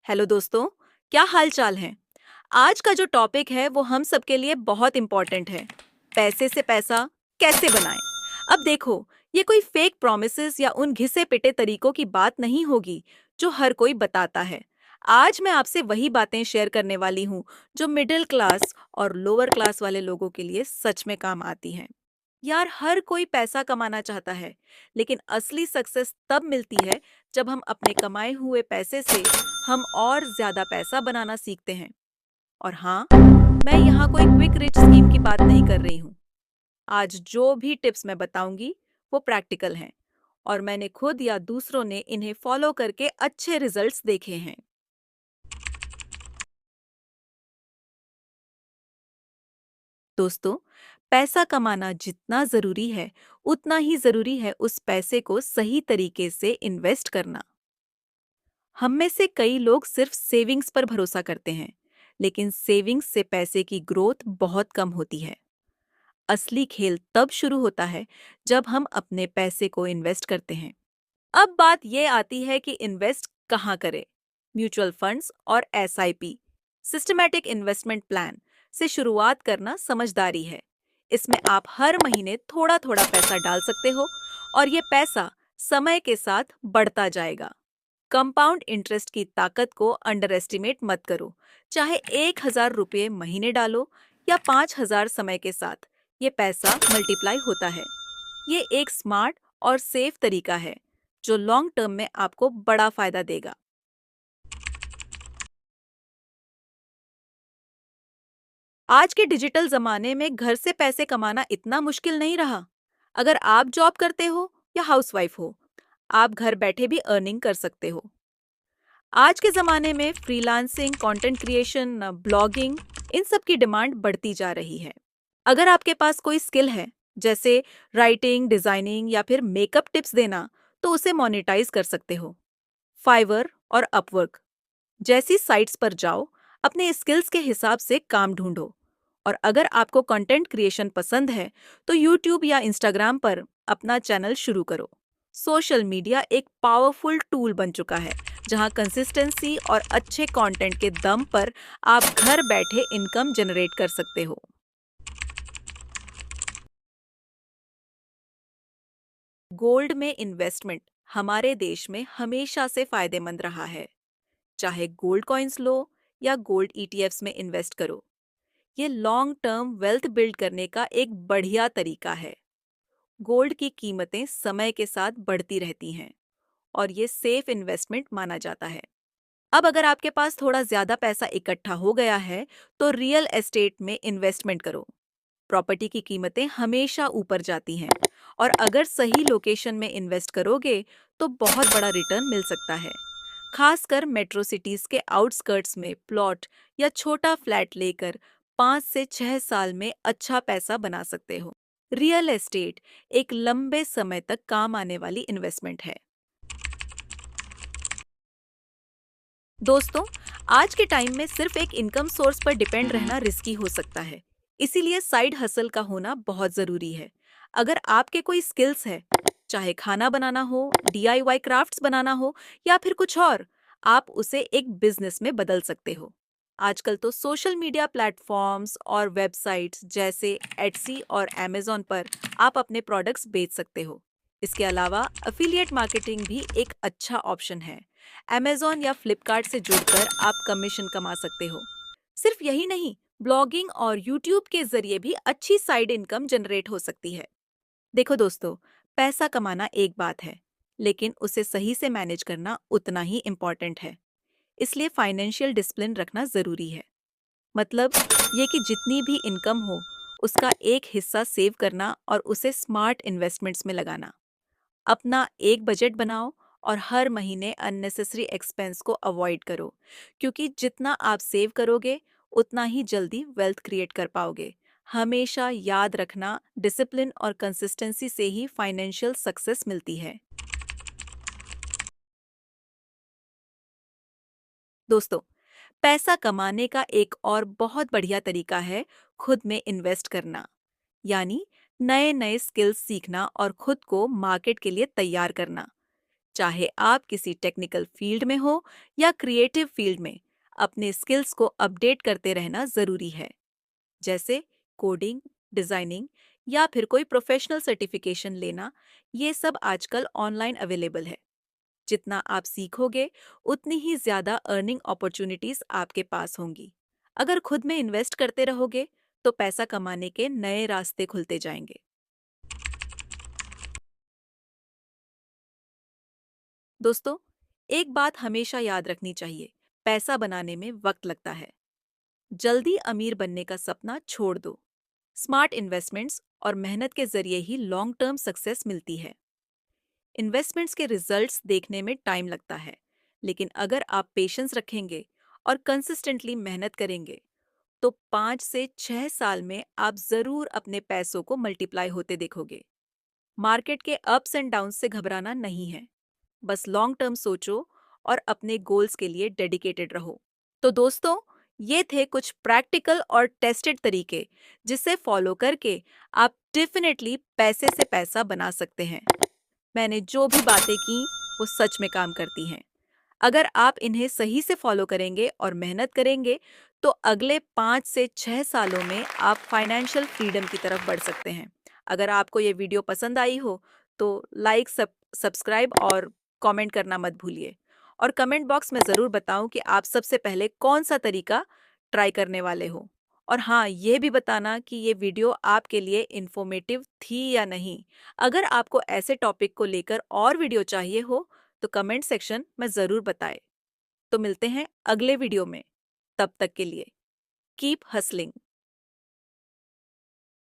Hello दोस्तों, क्या हाल चाल है। आज का जो टॉपिक है वो हम सबके लिए बहुत इम्पोर्टेंट है। पैसे से पैसा कैसे बनाएं। अब देखो, ये कोई फेक प्रॉमिसेस या उन घिसे पिटे तरीकों की बात नहीं होगी जो हर कोई बताता है। आज मैं आपसे वही बातें शेयर करने वाली हूँ जो मिडिल क्लास और लोअर क्लास वाले लोगों के लिए सच में काम आती हैं। यार, हर कोई पैसा कमाना चाहता है, लेकिन असली सक्सेस तब मिलती है जब हम अपने कमाए हुए पैसे से हम और ज्यादा पैसा बनाना सीखते हैं। और हाँ, मैं यहाँ कोई क्विक रिच स्कीम की बात नहीं कर रही हूँ। आज जो भी टिप्स मैं बताऊंगी वो प्रैक्टिकल हैं और मैंने खुद या दूसरों ने इन्हें फॉलो करके अच्छे रिजल्ट्स देखे हैं। दोस्तों, पैसा कमाना जितना जरूरी है, उतना ही जरूरी है उस पैसे को सही तरीके से इन्वेस्ट करना। हम में से कई लोग सिर्फ सेविंग्स पर भरोसा करते हैं, लेकिन सेविंग्स से पैसे की ग्रोथ बहुत कम होती है। असली खेल तब शुरू होता है जब हम अपने पैसे को इन्वेस्ट करते हैं। अब बात यह आती है कि इन्वेस्ट कहाँ करें। म्यूचुअल फंड्स और एसआईपी, सिस्टमैटिक इन्वेस्टमेंट प्लान से शुरुआत करना समझदारी है। इसमें आप हर महीने थोड़ा थोड़ा पैसा डाल सकते हो और ये पैसा समय के साथ बढ़ता जाएगा। कंपाउंड इंटरेस्ट की ताकत को अंडर एस्टिमेट मत करो। चाहे 1,000 रुपये महीने डालो या 5,000 समय के साथ, ये पैसा मल्टीप्लाई होता है। ये एक स्मार्ट और सेफ तरीका है जो लॉन्ग टर्म में आपको बड़ा फायदा देगा। आज के डिजिटल जमाने में घर से पैसे कमाना इतना मुश्किल नहीं रहा। अगर आप जॉब करते हो या हाउसवाइफ हो, आप घर बैठे भी अर्निंग कर सकते हो। आज के ज़माने में फ्रीलांसिंग, कंटेंट क्रिएशन, ब्लॉगिंग, इन सब की डिमांड बढ़ती जा रही है। अगर आपके पास कोई स्किल है, जैसे राइटिंग, डिज़ाइनिंग या फिर मेकअप टिप्स देना, तो उसे मोनेटाइज कर सकते हो। फाइवर और अपवर्क जैसी साइट्स पर जाओ, अपने स्किल्स के हिसाब से काम ढूंढो। और अगर आपको कंटेंट क्रिएशन पसंद है, तो यूट्यूब या इंस्टाग्राम पर अपना चैनल शुरू करो। सोशल मीडिया एक पावरफुल टूल बन चुका है, जहां कंसिस्टेंसी और अच्छे कंटेंट के दम पर आप घर बैठे इनकम जनरेट कर सकते हो। गोल्ड में इन्वेस्टमेंट हमारे देश में हमेशा से फायदेमंद रहा है। चाहे गोल्ड कॉइन्स लो या गोल्ड ईटीएफ्स में इन्वेस्ट करो, ये लॉन्ग टर्म वेल्थ बिल्ड करने का एक बढ़िया तरीका है। गोल्ड की कीमतें समय के साथ बढ़ती रहती हैं और ये सेफ इन्वेस्टमेंट माना जाता है। अब अगर आपके पास थोड़ा ज्यादा पैसा इकट्ठा हो गया है, तो रियल एस्टेट में इन्वेस्टमेंट करो। प्रॉपर्टी की कीमतें हमेशा ऊपर जाती हैं और अगर सही लोकेशन में इन्वेस्ट करोगे तो बहुत बड़ा रिटर्न मिल सकता है। खासकर मेट्रो सिटीज के आउटस्कर्ट्स में प्लॉट या छोटा फ्लैट लेकर 5 से 6 साल में अच्छा पैसा बना सकते हो। रियल एस्टेट एक लंबे समय तक काम आने वाली इन्वेस्टमेंट है। दोस्तों, आज के टाइम में सिर्फ एक इनकम सोर्स पर डिपेंड रहना रिस्की हो सकता है। इसीलिए साइड हसल का होना बहुत जरूरी है। अगर आपके कोई स्किल्स है, चाहे खाना बनाना हो, डीआईवाई क्राफ्ट्स बनाना हो या फिर कुछ और, आप उसे एक बिजनेस में बदल सकते हो। आजकल तो सोशल मीडिया प्लेटफॉर्म्स और वेबसाइट्स जैसे एट्सी और अमेज़न पर आप अपने प्रोडक्ट्स बेच सकते हो। इसके अलावा अफिलिएट मार्केटिंग भी एक अच्छा ऑप्शन है। अमेज़न या फ्लिपकार्ट से जुड़कर आप कमीशन कमा सकते हो। सिर्फ यही नहीं, ब्लॉगिंग और यूट्यूब के जरिए भी अच्छी साइड इनकम जनरेट हो सकती है। देखो दोस्तों, पैसा कमाना एक बात है, लेकिन उसे सही से मैनेज करना उतना ही इम्पोर्टेंट है। इसलिए फाइनेंशियल डिसिप्लिन रखना जरूरी है। मतलब ये कि जितनी भी इनकम हो, उसका एक हिस्सा सेव करना और उसे स्मार्ट इन्वेस्टमेंट्स में लगाना। अपना एक बजट बनाओ और हर महीने अननेसेसरी एक्सपेंस को अवॉइड करो, क्योंकि जितना आप सेव करोगे, उतना ही जल्दी वेल्थ क्रिएट कर पाओगे। हमेशा याद रखना, डिसिप्लिन और कंसिस्टेंसी से ही फाइनेंशियल सक्सेस मिलती है। दोस्तों, पैसा कमाने का एक और बहुत बढ़िया तरीका है खुद में इन्वेस्ट करना, यानी नए नए स्किल्स सीखना और खुद को मार्केट के लिए तैयार करना। चाहे आप किसी टेक्निकल फील्ड में हो या क्रिएटिव फील्ड में, अपने स्किल्स को अपडेट करते रहना जरूरी है। जैसे कोडिंग, डिजाइनिंग या फिर कोई प्रोफेशनल सर्टिफिकेशन लेना, ये सब आजकल ऑनलाइन अवेलेबल है। जितना आप सीखोगे, उतनी ही ज्यादा अर्निंग अपॉर्चुनिटीज आपके पास होंगी। अगर खुद में इन्वेस्ट करते रहोगे, तो पैसा कमाने के नए रास्ते खुलते जाएंगे। दोस्तों, एक बात हमेशा याद रखनी चाहिए, पैसा बनाने में वक्त लगता है। जल्दी अमीर बनने का सपना छोड़ दो। स्मार्ट इन्वेस्टमेंट्स और मेहनत के जरिए ही लॉन्ग टर्म सक्सेस मिलती है। इन्वेस्टमेंट्स के रिजल्ट्स देखने में टाइम लगता है, लेकिन अगर आप पेशेंस रखेंगे और कंसिस्टेंटली मेहनत करेंगे, तो 5 से 6 साल में आप जरूर अपने पैसों को मल्टीप्लाई होते देखोगे। मार्केट के अप्स एंड डाउन्स से घबराना नहीं है, बस लॉन्ग टर्म सोचो और अपने गोल्स के लिए डेडिकेटेड रहो। तो दोस्तों, ये थे कुछ प्रैक्टिकल और टेस्टेड तरीके, जिसे फॉलो करके आप डेफिनेटली पैसे से पैसा बना सकते हैं। मैंने जो भी बातें की, वो सच में काम करती हैं। अगर आप इन्हें सही से फॉलो करेंगे और मेहनत करेंगे, तो अगले 5 से 6 सालों में आप फाइनेंशियल फ्रीडम की तरफ बढ़ सकते हैं। अगर आपको ये वीडियो पसंद आई हो, तो लाइक, सब्सक्राइब और कमेंट करना मत भूलिए। और कमेंट बॉक्स में ज़रूर बताऊं कि आप सबसे पहले कौन सा तरीका ट्राई करने वाले हो। और हाँ, ये भी बताना कि ये वीडियो आपके लिए इन्फॉर्मेटिव थी या नहीं। अगर आपको ऐसे टॉपिक को लेकर और वीडियो चाहिए हो, तो कमेंट सेक्शन में ज़रूर बताएं। तो मिलते हैं अगले वीडियो में। तब तक के लिए कीप हसलिंग।